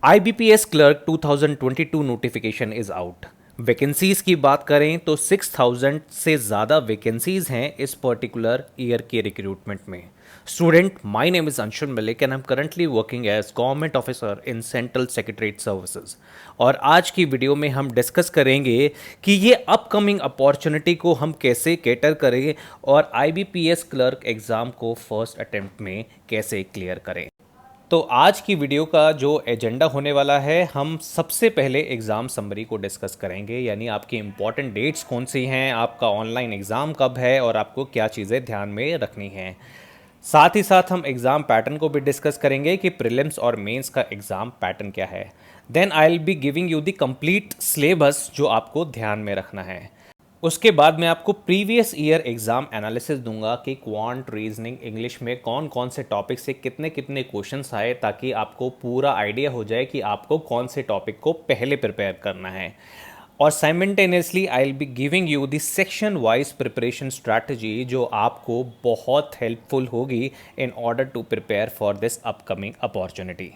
IBPS clerk 2022 notification is out. Vacancies की बात करें तो 6000 से ज़्यादा वैकेंसीज हैं इस पर्टिकुलर ईयर के रिक्रूटमेंट में। Student, my name is Anshul Malik and I am currently working as government officer in central secretariat services. और आज की वीडियो में हम डिस्कस करेंगे कि ये अपकमिंग अपॉर्चुनिटी को हम कैसे कैटर करें और IBPS क्लर्क एग्ज़ाम को फर्स्ट अटेम्प्ट में कैसे क्लियर करें। तो आज की वीडियो का जो एजेंडा होने वाला है, हम सबसे पहले एग्ज़ाम समरी को डिस्कस करेंगे, यानी आपकी इंपॉर्टेंट डेट्स कौन सी हैं, आपका ऑनलाइन एग्ज़ाम कब है और आपको क्या चीज़ें ध्यान में रखनी हैं। साथ ही साथ हम एग्ज़ाम पैटर्न को भी डिस्कस करेंगे कि प्रीलिम्स और मेंस का एग्ज़ाम पैटर्न क्या है। Then I will be giving you the complete syllabus जो आपको ध्यान में रखना है। उसके बाद मैं आपको प्रीवियस ईयर एग्ज़ाम एनालिसिस दूंगा कि क्वांट, रीजनिंग, इंग्लिश में कौन कौन से टॉपिक से कितने कितने क्वेश्चंस आए, ताकि आपको पूरा आइडिया हो जाए कि आपको कौन से टॉपिक को पहले प्रिपेयर करना है। और simultaneously I will be giving you the section wise preparation strategy जो आपको बहुत हेल्पफुल होगी in order to prepare for this upcoming opportunity.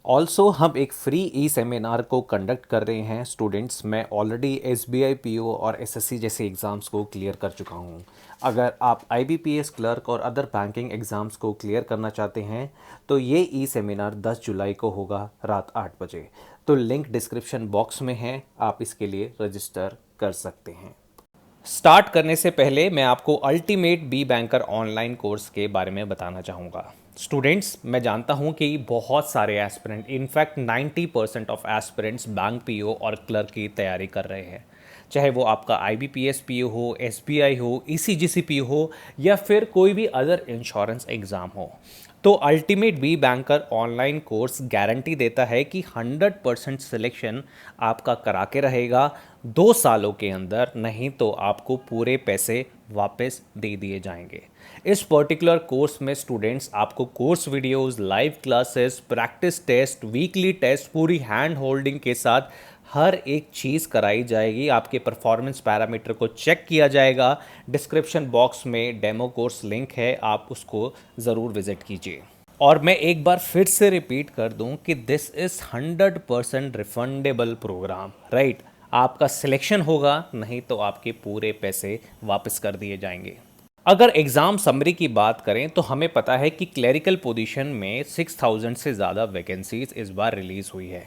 Also हम एक फ्री ई सेमिनार को कंडक्ट कर रहे हैं स्टूडेंट्स। मैं ऑलरेडी SBI PO और SSC जैसे एग्ज़ाम्स को क्लियर कर चुका हूँ। अगर आप IBPS क्लर्क और अदर बैंकिंग एग्ज़ाम्स को क्लियर करना चाहते हैं तो ये ई सेमिनार 10 जुलाई को होगा रात 8 बजे। तो लिंक डिस्क्रिप्शन बॉक्स में है, आप इसके लिए रजिस्टर कर सकते हैं। स्टार्ट करने से पहले मैं आपको ultimate b banker online course के बारे में बताना चाहूँगा। स्टूडेंट्स, मैं जानता हूँ कि बहुत सारे aspirant, in fact 90% of aspirants bank PO और क्लर्क की तैयारी कर रहे हैं। चाहे वो आपका IBPS PO हो, SBI हो, ECGC हो या फिर कोई भी अदर इंश्योरेंस एग्ज़ाम हो। तो ultimate b banker online course guarantee देता है कि 100% सिलेक्शन आपका करा के रहेगा 2 सालों के अंदर, नहीं तो आपको पूरे पैसे वापस दे दिए जाएंगे। इस पर्टिकुलर कोर्स में स्टूडेंट्स आपको course videos, live classes, practice test, weekly test, पूरी हैंड होल्डिंग के साथ हर एक चीज़ कराई जाएगी। आपके परफॉर्मेंस पैरामीटर को चेक किया जाएगा। डिस्क्रिप्शन बॉक्स में डेमो कोर्स लिंक है, आप उसको ज़रूर विजिट कीजिए। और मैं एक बार फिर से रिपीट कर दूं कि this is 100% refundable program, right. आपका सिलेक्शन होगा, नहीं तो आपके पूरे पैसे वापस कर दिए जाएंगे। अगर एग्ज़ाम समरी की बात करें तो हमें पता है कि क्लरिकल पोजीशन में 6000 से ज़्यादा वैकेंसीज इस बार रिलीज़ हुई है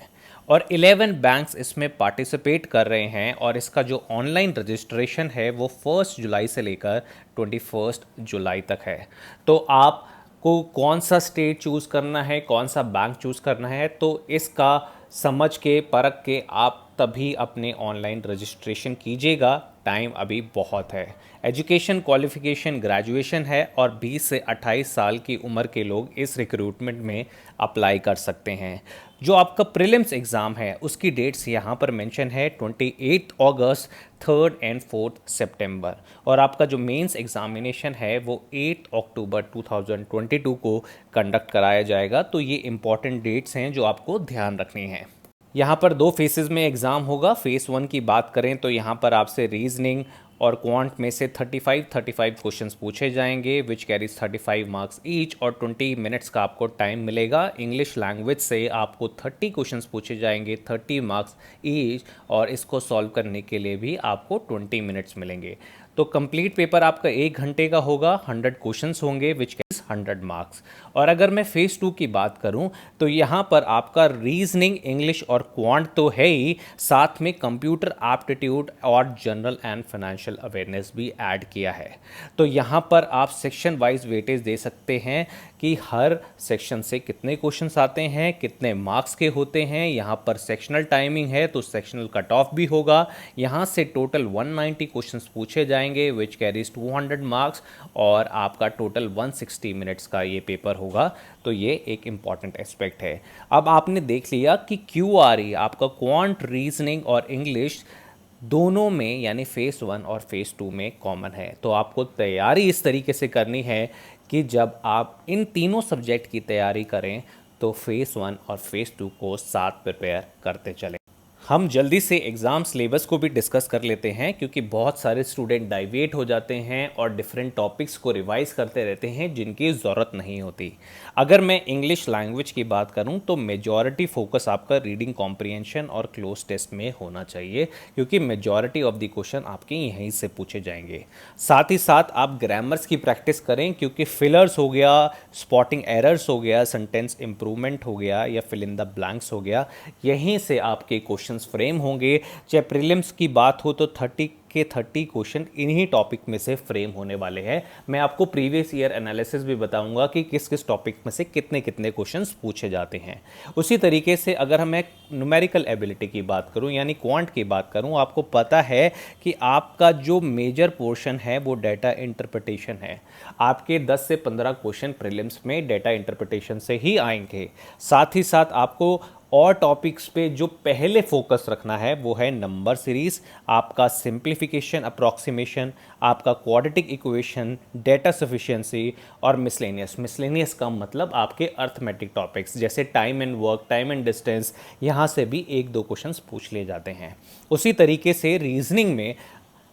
और 11 बैंक्स इसमें पार्टिसिपेट कर रहे हैं। और इसका जो ऑनलाइन रजिस्ट्रेशन है वो 1 जुलाई से लेकर 21 जुलाई तक है। तो आपको कौन सा स्टेट चूज़ करना है, कौन सा बैंक चूज़ करना है, तो इसका समझ के परख के आप तभी अपने ऑनलाइन रजिस्ट्रेशन कीजिएगा। टाइम अभी बहुत है। एजुकेशन क्वालिफिकेशन ग्रेजुएशन है और 20 से 28 साल की उम्र के लोग इस रिक्रूटमेंट में अप्लाई कर सकते हैं। जो आपका प्रीलिम्स एग्ज़ाम है उसकी डेट्स यहाँ पर मेंशन है 28 अगस्त, 3 एंड 4 सितंबर। और आपका जो मेंस एग्जामिनेशन है वो 8 अक्टूबर 2022 को कंडक्ट कराया जाएगा। तो ये इंपॉर्टेंट डेट्स हैं जो आपको ध्यान रखनी है। यहाँ पर 2 फेसेस में एग्ज़ाम होगा। फेस 1 की बात करें तो यहाँ पर आपसे रीजनिंग और क्वांट में से 35 क्वेश्चंस पूछे जाएंगे विच कैरीज 35 मार्क्स ईच, और 20 मिनट्स का आपको टाइम मिलेगा। इंग्लिश लैंग्वेज से आपको 30 क्वेश्चंस पूछे जाएंगे, 30 मार्क्स ईच, और इसको सॉल्व करने के लिए भी आपको 20 मिनट्स मिलेंगे। तो कंप्लीट पेपर आपका 1 घंटे का होगा, 100 क्वेश्चंस होंगे विच कैरीज 100 मार्क्स। और अगर मैं फेज़ 2 की बात करूं तो यहाँ पर आपका रीजनिंग, इंग्लिश और क्वांट तो है ही, साथ में कंप्यूटर एप्टीट्यूड और जनरल एंड फाइनेंशियल अवेयरनेस भी ऐड किया है। तो यहाँ पर आप सेक्शन वाइज वेटेज दे सकते हैं कि हर सेक्शन से कितने क्वेश्चंस आते हैं, कितने मार्क्स के होते हैं। यहाँ पर सेक्शनल टाइमिंग है तो सेक्शनल कट ऑफ भी होगा। यहाँ से टोटल 190 क्वेश्चंस पूछे जाएंगे विच कैरीज 200 मार्क्स, और आपका टोटल 160 मिनट्स का ये पेपर होगा। तो ये एक इम्पॉर्टेंट एस्पेक्ट है। अब आपने देख लिया कि QRE आपका क्वांट, रीजनिंग और इंग्लिश दोनों में, यानी फेज़ 1 और फेज़ 2 में कॉमन है। तो आपको तैयारी इस तरीके से करनी है कि जब आप इन तीनों सब्जेक्ट की तैयारी करें तो फेज़ 1 और फेज़ 2 को साथ प्रिपेयर करते चलें। हम जल्दी से एग्ज़ाम सिलेबस को भी डिस्कस कर लेते हैं क्योंकि बहुत सारे स्टूडेंट डाइवेट हो जाते हैं और डिफरेंट टॉपिक्स को रिवाइज करते रहते हैं जिनकी ज़रूरत नहीं होती। अगर मैं इंग्लिश लैंग्वेज की बात करूं तो मेजॉरिटी फोकस आपका रीडिंग कॉम्प्रिहेंशन और क्लोज टेस्ट में होना चाहिए क्योंकि मेजॉरिटी ऑफ द क्वेश्चन आपके यहीं से पूछे जाएंगे। साथ ही साथ आप ग्रामर्स की प्रैक्टिस करें क्योंकि फिलर्स हो गया, स्पॉटिंग एरर्स हो गया, सेंटेंस इंप्रूवमेंट हो गया या फिल इन द ब्लैंक्स हो गया, यहीं से आपके क्वेश्चंस फ्रेम होंगे। चाहे प्रीलिम्स की बात हो तो 30 के 30 क्वेश्चन इन्हीं टॉपिक में से फ्रेम होने वाले हैं। मैं आपको प्रीवियस ईयर एनालिसिस भी बताऊंगा कि किस किस टॉपिक में से कितने कितने क्वेश्चंस पूछे जाते हैं। उसी तरीके से अगर मैं न्यूमेरिकल एबिलिटी की बात करूं यानी क्वांट की बात करूं, आपको पता है कि आपका जो मेजर पोर्शन है वो डेटा इंटरप्रिटेशन है। आपके 10 से 15 क्वेश्चन प्रीलिम्स में डेटा इंटरप्रिटेशन से ही आएंगे। साथ ही साथ आपको और टॉपिक्स पे जो पहले फोकस रखना है वो है नंबर सीरीज, आपका सिंप्लीफिकेशन अप्रॉक्सीमेशन, आपका क्वाड्रेटिक इक्वेशन, डेटा सफिशिएंसी और मिसलेनियस। मिसलेनियस का मतलब आपके अर्थमेटिक टॉपिक्स जैसे time and work, time and distance, यहाँ से भी एक दो क्वेश्चंस पूछ लिए जाते हैं। उसी तरीके से रीजनिंग में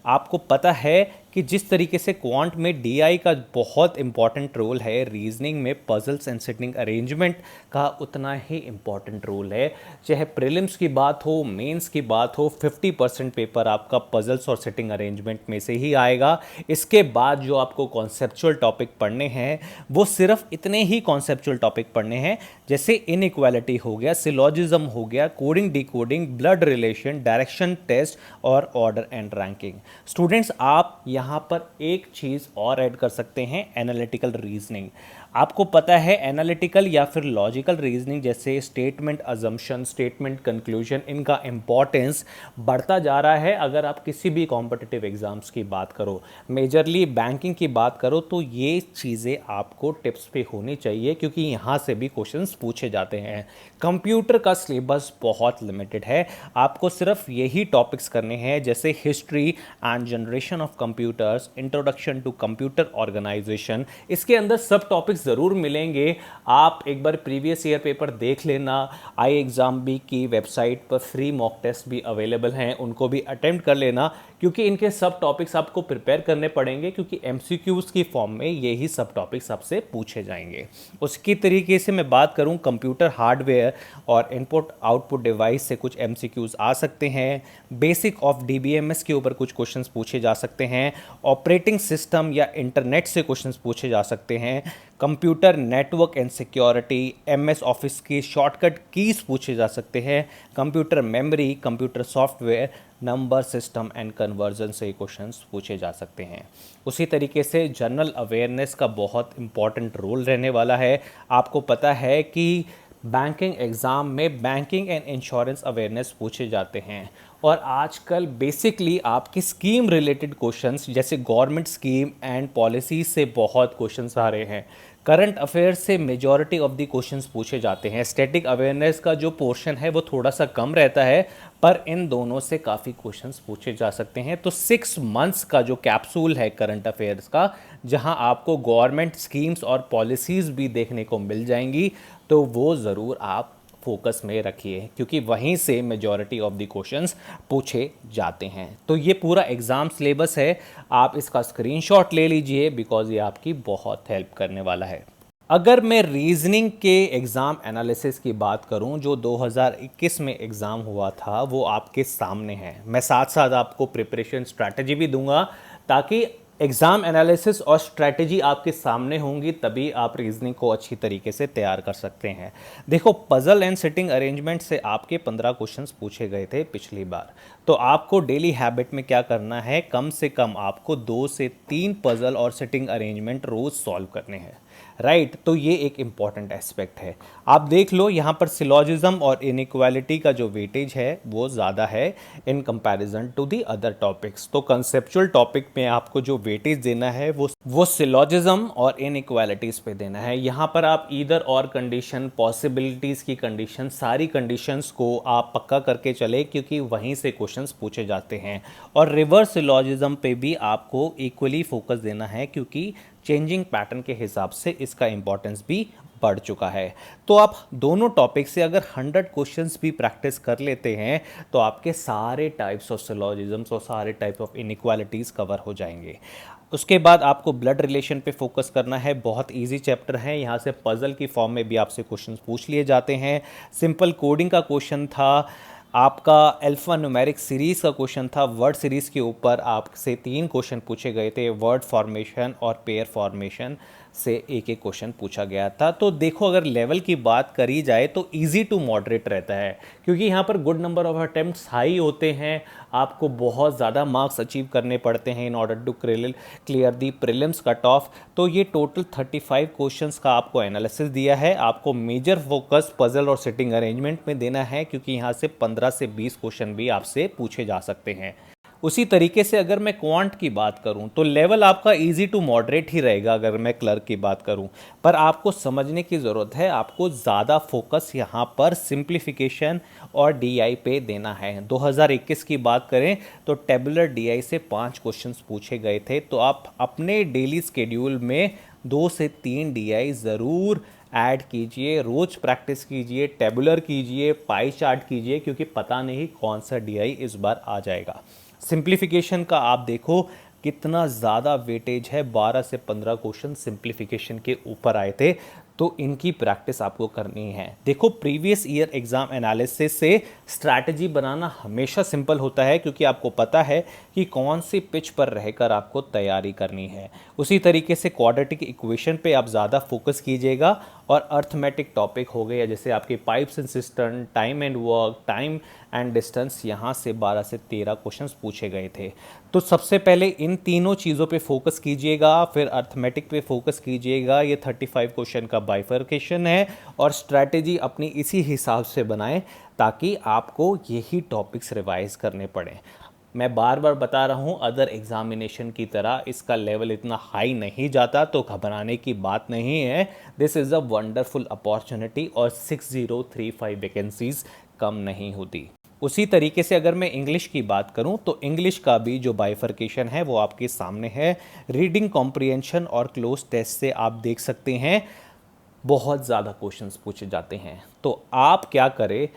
आपको पता है कि जिस तरीके से क्वांट में डीआई का बहुत इंपॉर्टेंट रोल है, रीजनिंग में पजल्स एंड सिटिंग अरेंजमेंट का उतना ही इंपॉर्टेंट रोल है। चाहे प्रीलिम्स की बात हो, मेंस की बात हो, 50% पेपर आपका पजल्स और सिटिंग अरेंजमेंट में से ही आएगा। इसके बाद जो आपको कॉन्सेप्चुअल टॉपिक पढ़ने हैं वो सिर्फ इतने ही कॉन्सेप्चुअल टॉपिक पढ़ने हैं जैसे इनइक्वालिटी हो गया, सिलॉजिज्म हो गया, coding decoding, blood relation, direction test और ऑर्डर एंड रैंकिंग। स्टूडेंट्स, आप यहाँ पर एक चीज़ और ऐड कर सकते हैं, एनालिटिकल रीजनिंग। आपको पता है एनालिटिकल या फिर लॉजिकल रीजनिंग जैसे स्टेटमेंट अजम्पशन, स्टेटमेंट कंक्लूजन, इनका इंपॉर्टेंस बढ़ता जा रहा है। अगर आप किसी भी कॉम्पिटिटिव एग्जाम्स की बात करो, मेजरली बैंकिंग की बात करो, तो ये चीज़ें आपको टिप्स पे होनी चाहिए क्योंकि यहाँ से भी क्वेश्चंस पूछे जाते हैं। कंप्यूटर का सिलेबस बहुत लिमिटेड है, आपको सिर्फ यही टॉपिक्स करने हैं जैसे history and generation of computers, introduction to computer organization. इसके अंदर सब टॉपिक्स ज़रूर मिलेंगे। आप एक बार प्रीवियस ईयर पेपर देख लेना। आई एग्ज़ाम बी की वेबसाइट पर फ्री मॉक टेस्ट भी अवेलेबल हैं, उनको भी अटेम्प्ट कर लेना क्योंकि इनके सब टॉपिक्स आपको प्रिपेयर करने पड़ेंगे क्योंकि एमसीक्यूज़ की फॉर्म में यही सब टॉपिक्स आपसे पूछे जाएंगे। उसकी तरीके से मैं बात करूं, कंप्यूटर हार्डवेयर और इनपुट आउटपुट डिवाइस से कुछ एमसीक्यूज़ आ सकते हैं। बेसिक ऑफ डीबीएमएस के ऊपर कुछ क्वेश्चंस पूछे जा सकते हैं। ऑपरेटिंग सिस्टम या इंटरनेट से क्वेश्चंस पूछे जा सकते हैं। Computer network and security, MS office की शॉर्टकट कीज पूछे जा सकते हैं। Computer memory, computer software, number system and conversion से क्वेश्चंस पूछे जा सकते हैं। उसी तरीके से जनरल अवेयरनेस का बहुत इंपॉर्टेंट रोल रहने वाला है। आपको पता है कि बैंकिंग एग्ज़ाम में बैंकिंग एंड इंश्योरेंस अवेयरनेस पूछे जाते हैं और आजकल बेसिकली आपकी स्कीम रिलेटेड क्वेश्चंस जैसे गवर्नमेंट स्कीम एंड पॉलिसीज से बहुत क्वेश्चंस आ रहे हैं। करंट अफेयर्स से मेजॉरिटी ऑफ द क्वेश्चंस पूछे जाते हैं। स्टैटिक अवेयरनेस का जो पोर्शन है वो थोड़ा सा कम रहता है, पर इन दोनों से काफ़ी क्वेश्चंस पूछे जा सकते हैं। तो 6 मंथ्स का जो कैप्सूल है करंट अफेयर्स का, जहां आपको गवर्नमेंट स्कीम्स और पॉलिसीज़ भी देखने को मिल जाएंगी, तो वो ज़रूर आप फोकस में रखिए क्योंकि वहीं से मेजॉरिटी ऑफ द क्वेश्चंस पूछे जाते हैं। तो ये पूरा एग्ज़ाम सिलेबस है, आप इसका स्क्रीनशॉट ले लीजिए बिकॉज ये आपकी बहुत हेल्प करने वाला है। अगर मैं रीजनिंग के एग्ज़ाम एनालिसिस की बात करूं जो 2021 में एग्ज़ाम हुआ था, वो आपके सामने है। मैं साथ साथ आपको प्रिपरेशन स्ट्रैटेजी भी दूंगा ताकि एग्ज़ाम एनालिसिस और स्ट्रैटेजी आपके सामने होंगी, तभी आप रीजनिंग को अच्छी तरीके से तैयार कर सकते हैं। देखो, पजल एंड सिटिंग अरेंजमेंट से आपके 15 क्वेश्चंस पूछे गए थे पिछली बार। तो आपको डेली हैबिट में क्या करना है, कम से कम आपको 2 से 3 पजल और सिटिंग अरेंजमेंट रोज़ सॉल्व करने हैं, राइट। तो ये एक इम्पॉर्टेंट एस्पेक्ट है। आप देख लो यहाँ पर सिलॉजिज्म और इनइक्वालिटी का जो वेटेज है वो ज़्यादा है in comparison to the other topics. तो कंसेप्चुअल टॉपिक में आपको जो वेटेज देना है वो सिलॉजिज्म और इनइक्वालिटीज़ पे देना है। यहाँ पर आप ईदर और कंडीशन, पॉसिबिलिटीज़ की कंडीशन, सारी कंडीशंस को आप पक्का करके चले क्योंकि वहीं से क्वेश्चंस पूछे जाते हैं। और रिवर्स सिलॉजिज्म पे भी आपको इक्वली फोकस देना है क्योंकि चेंजिंग पैटर्न के हिसाब से इसका इंपॉर्टेंस भी पढ़ चुका है। तो आप दोनों टॉपिक से अगर 100 क्वेश्चंस भी प्रैक्टिस कर लेते हैं तो आपके सारे टाइप्स ऑफ सिलोजिज्म्स और सारे टाइप ऑफ इनइक्वालिटीज़ कवर हो जाएंगे। उसके बाद आपको ब्लड रिलेशन पे फोकस करना है। बहुत इजी चैप्टर है, यहाँ से पजल की फॉर्म में भी आपसे क्वेश्चंस पूछ लिए जाते हैं। सिंपल कोडिंग का क्वेश्चन था, आपका अल्फा न्यूमेरिक सीरीज़ का क्वेश्चन था, वर्ड सीरीज़ के ऊपर आपसे 3 क्वेश्चन पूछे गए थे, वर्ड फॉर्मेशन और पेयर फॉर्मेशन से एक एक क्वेश्चन पूछा गया था। तो देखो अगर लेवल की बात करी जाए तो इजी टू मॉडरेट रहता है, क्योंकि यहाँ पर good number of attempts high होते हैं, आपको बहुत ज़्यादा मार्क्स अचीव करने पड़ते हैं in order to clear the prelims cut off. तो ये टोटल 35 क्वेश्चंस का आपको एनालिसिस दिया है। आपको मेजर फोकस पजल और सिटिंग अरेंजमेंट में देना है, क्योंकि यहाँ से 15 से 20 क्वेश्चन भी आपसे पूछे जा सकते हैं। उसी तरीके से अगर मैं क्वांट की बात करूं तो लेवल आपका इजी टू मॉडरेट ही रहेगा अगर मैं क्लर्क की बात करूं, पर आपको समझने की ज़रूरत है, आपको ज़्यादा फोकस यहां पर सिंप्लीफिकेशन और डीआई पे देना है। 2021 की बात करें तो टेबुलर डीआई से 5 क्वेश्चंस पूछे गए थे, तो आप अपने डेली स्केड्यूल में 2 से 3 डीआई ज़रूर ऐड कीजिए, रोज़ प्रैक्टिस कीजिए, टेबुलर कीजिए, पाई चार्ट कीजिए, क्योंकि पता नहीं कौन सा डीआई इस बार आ जाएगा। सिंप्लीफिकेशन का आप देखो कितना ज़्यादा वेटेज है, 12 से 15 क्वेश्चन सिंप्लीफिकेशन के ऊपर आए थे, तो इनकी प्रैक्टिस आपको करनी है। देखो प्रीवियस ईयर एग्जाम एनालिसिस से स्ट्रैटेजी बनाना हमेशा सिंपल होता है, क्योंकि आपको पता है कि कौन सी पिच पर रहकर आपको तैयारी करनी है। उसी तरीके से क्वाड्रेटिक इक्वेशन पे आप ज़्यादा फोकस कीजिएगा, और अर्थमेटिक टॉपिक हो गए जैसे आपके pipes and system, time and work, time and distance, यहाँ से 12 से 13 क्वेश्चंस पूछे गए थे। तो सबसे पहले इन तीनों चीज़ों पे फोकस कीजिएगा, फिर अर्थमेटिक पे फोकस कीजिएगा। ये 35 क्वेश्चन का बाइफर्केशन है, और स्ट्रैटेजी अपनी इसी हिसाब से बनाएं ताकि आपको यही टॉपिक्स रिवाइज करने पड़े। मैं बार बार बता रहा हूँ, अदर एग्जामिनेशन की तरह इसका लेवल इतना हाई नहीं जाता, तो घबराने की बात नहीं है। This is a wonderful opportunity, और 6035 वैकेंसीज कम नहीं होती। उसी तरीके से अगर मैं इंग्लिश की बात करूं तो इंग्लिश का भी जो बाइफर्केशन है वो आपके सामने है। रीडिंग कॉम्प्रिहेंशन और क्लोज टेस्ट से आप देख सकते हैं बहुत ज़्यादा क्वेश्चंस पूछे जाते हैं। तो आप क्या करें,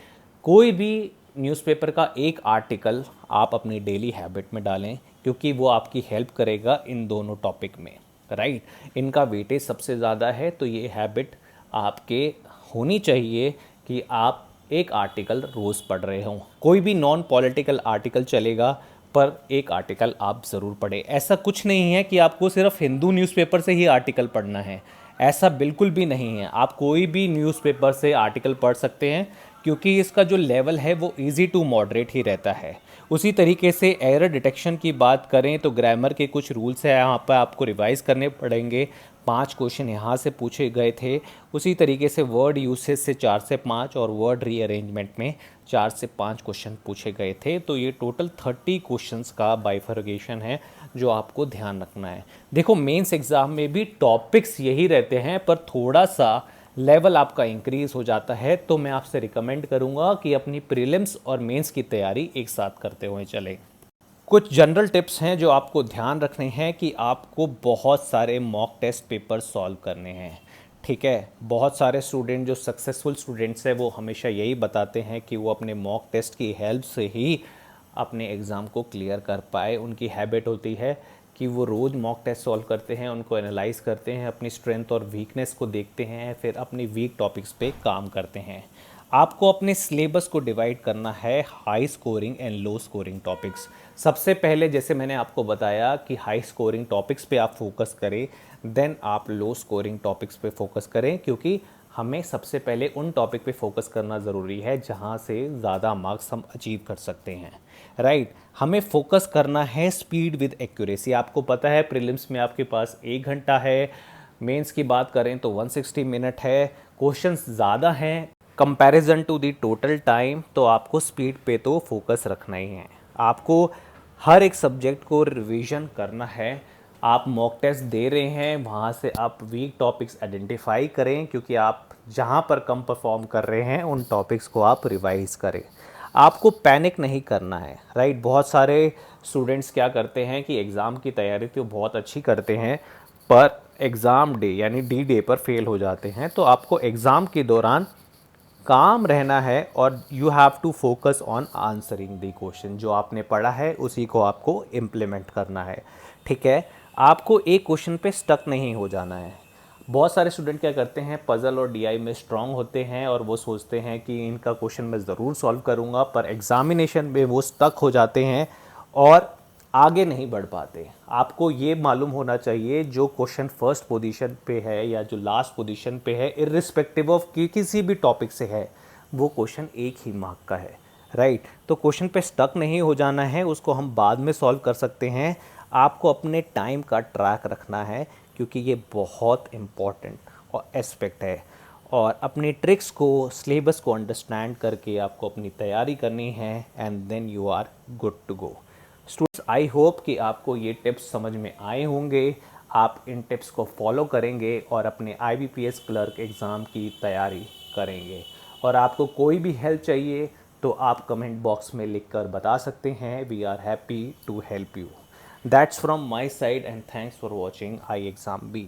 कोई भी न्यूज़पेपर का एक आर्टिकल आप अपनी डेली हैबिट में डालें, क्योंकि वो आपकी हेल्प करेगा इन दोनों टॉपिक में, राइट। इनका वेटेज सबसे ज़्यादा है, तो ये हैबिट आपके होनी चाहिए कि आप एक आर्टिकल रोज़ पढ़ रहे हों। कोई भी नॉन पॉलिटिकल आर्टिकल चलेगा, पर एक आर्टिकल आप ज़रूर पढ़ें। ऐसा कुछ नहीं है कि आपको सिर्फ हिंदू न्यूज़पेपर से ही आर्टिकल पढ़ना है, ऐसा बिल्कुल भी नहीं है। आप कोई भी न्यूज़पेपर से आर्टिकल पढ़ सकते हैं, क्योंकि इसका जो लेवल है वो इजी टू मॉडरेट ही रहता है। उसी तरीके से एरर डिटेक्शन की बात करें तो ग्रामर के कुछ रूल्स हैं, यहाँ पर आपको रिवाइज़ करने पड़ेंगे। 5 क्वेश्चन यहाँ से पूछे गए थे। उसी तरीके से वर्ड यूसेज से 4 से 5 और वर्ड रीअरेंजमेंट में 4 से 5 क्वेश्चन पूछे गए थे। तो ये टोटल 30 क्वेश्चंस का बाइफर्केशन है जो आपको ध्यान रखना है। देखो मेंस एग्ज़ाम में भी टॉपिक्स यही रहते हैं, पर थोड़ा सा लेवल आपका इंक्रीज़ हो जाता है। तो मैं आपसे रिकमेंड करूँगा कि अपनी प्रीलिम्स और मेंस की तैयारी एक साथ करते हुए चलें। कुछ जनरल टिप्स हैं जो आपको ध्यान रखने हैं कि आपको बहुत सारे मॉक टेस्ट पेपर सॉल्व करने हैं, ठीक है। बहुत सारे स्टूडेंट जो सक्सेसफुल स्टूडेंट्स हैं वो हमेशा यही बताते हैं कि वो अपने मॉक टेस्ट की हेल्प से ही अपने एग्ज़ाम को क्लियर कर पाए। उनकी हैबिट होती है कि वो रोज़ मॉक टेस्ट सॉल्व करते हैं, उनको एनालाइज करते हैं, अपनी स्ट्रेंथ और वीकनेस को देखते हैं, फिर अपनी वीक टॉपिक्स पे काम करते हैं। आपको अपने सिलेबस को डिवाइड करना है high scoring and low scoring topics. सबसे पहले जैसे मैंने आपको बताया कि हाई स्कोरिंग टॉपिक्स पे आप फोकस करें, देन आप लो स्कोरिंग टॉपिक्स पे फोकस करें, क्योंकि हमें सबसे पहले उन टॉपिक पे फोकस करना ज़रूरी है जहाँ से ज़्यादा मार्क्स हम अचीव कर सकते हैं, राइट। हमें फोकस करना है स्पीड विद एक्यूरेसी। आपको पता है प्रीलिम्स में आपके पास 1 घंटा है, मेंस की बात करें तो 160 मिनट है, क्वेश्चंस ज़्यादा हैं comparison to the total time, तो आपको स्पीड पे तो फोकस रखना ही है। आपको हर एक सब्जेक्ट को रिवीजन करना है। आप मॉक टेस्ट दे रहे हैं, वहाँ से आप वीक टॉपिक्स आइडेंटिफाई करें, क्योंकि आप जहाँ पर कम परफॉर्म कर रहे हैं उन टॉपिक्स को आप रिवाइज करें। आपको पैनिक नहीं करना है, राइट। बहुत सारे स्टूडेंट्स क्या करते हैं कि एग्ज़ाम की तैयारी तो बहुत अच्छी करते हैं, पर एग्ज़ाम डे यानी डी डे पर फेल हो जाते हैं, तो आपको एग्ज़ाम के दौरान काम रहना है और you have to focus on answering the question. जो आपने पढ़ा है उसी को आपको इम्प्लीमेंट करना है, ठीक है। आपको एक क्वेश्चन पे स्टक नहीं हो जाना है। बहुत सारे स्टूडेंट क्या करते हैं, पज़ल और डीआई में स्ट्रांग होते हैं और वो सोचते हैं कि इनका क्वेश्चन मैं ज़रूर सॉल्व करूँगा, पर एग्ज़ामिनेशन में वो स्टक हो जाते हैं और आगे नहीं बढ़ पाते। आपको ये मालूम होना चाहिए जो क्वेश्चन फर्स्ट पोजीशन पे है या जो लास्ट पोजीशन पे है, इर्रिस्पेक्टिव ऑफ कि किसी भी टॉपिक से है, वो क्वेश्चन एक ही मार्क का है, राइट। तो क्वेश्चन पे स्टक नहीं हो जाना है, उसको हम बाद में सॉल्व कर सकते हैं। आपको अपने टाइम का ट्रैक रखना है क्योंकि ये बहुत इम्पॉर्टेंट और एस्पेक्ट है, और अपनी ट्रिक्स को, सिलेबस को अंडरस्टैंड करके आपको अपनी तैयारी करनी है and then you are good to go. Students, I hope कि आपको ये टिप्स समझ में आए होंगे, आप इन टिप्स को फॉलो करेंगे और अपने IBPS क्लर्क एग्ज़ाम की तैयारी करेंगे। और आपको कोई भी हेल्प चाहिए तो आप कमेंट बॉक्स में लिखकर बता सकते हैं। We are happy to help you. That's from my side and thanks for watching i exam B.